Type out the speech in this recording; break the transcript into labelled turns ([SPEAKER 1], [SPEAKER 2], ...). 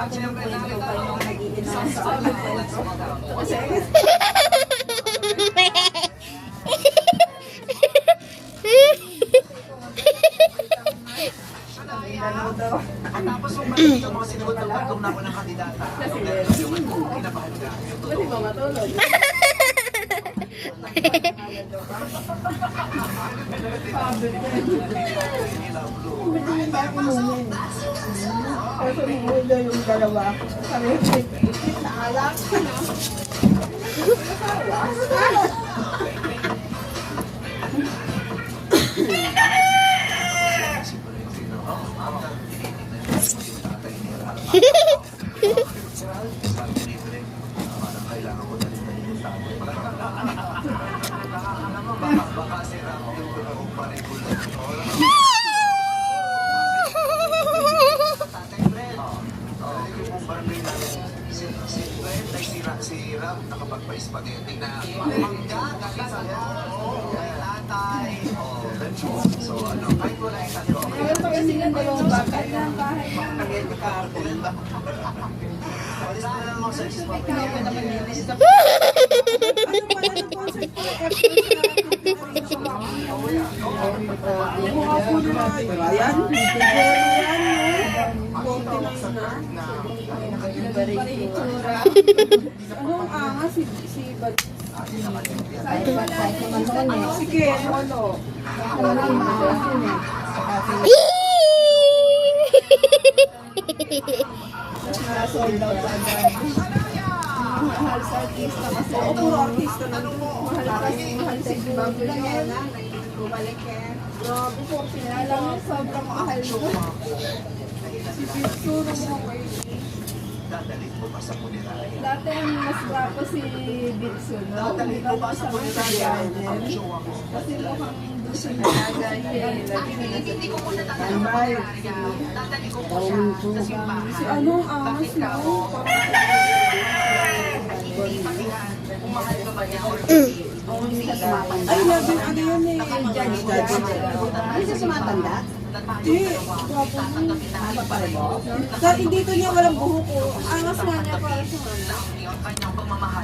[SPEAKER 1] ako ng kwento pa yung nag-iinom sa akin. Kasi
[SPEAKER 2] Tapos kung mali yung mga sinagot ng tatlong na ako ng kandidata, kinabahan ka.
[SPEAKER 1] pwede ba matulog? Kasi nila yung dalawa. Sabi ko, naalak.
[SPEAKER 2] Si Ram nakapagpa-spaghetti na mangga, galing sa tatay. So ano, kahit wala yung tatlo.
[SPEAKER 1] Pero pag silang dalawang bata na bahay na spaghetti kahapon.
[SPEAKER 2] Alis na lang ako sa spaghetti.
[SPEAKER 1] Kaya naman yun. Ayan, anong angas si Bad? Sige, ano? Sold out agad. Mahal sa artista kasi. Oo, puro artista na. Mahal si Bago lang yan. Bumalik eh. Grabe po, pinalang niya. Sobrang mahal mo. Si Bitsu nung okay.
[SPEAKER 2] Dadalhin mo pa sa punerarya.
[SPEAKER 1] Dati ang mas guwapo si Bitsu.
[SPEAKER 2] Dadalhin mo pa sa punerarya. Ang show ako.
[SPEAKER 1] Kasi mukhang doon siya nagagay.
[SPEAKER 2] Hindi ko muna dadalhin mo pa sa punerarya. Dadalhin ko po siya sa simbahan.
[SPEAKER 1] Si anong angas na?
[SPEAKER 2] Hindi patihan kung mahal ka ba niya or hindi.
[SPEAKER 1] Ay, labi ano yun eh. Judge.
[SPEAKER 3] Hindi siya sumatanda?
[SPEAKER 1] Hindi. Guwapo mo. Hindi ko niya walang buhok ko. Angas nga niya para sa ano.
[SPEAKER 2] Ang kanyang pagmamahal.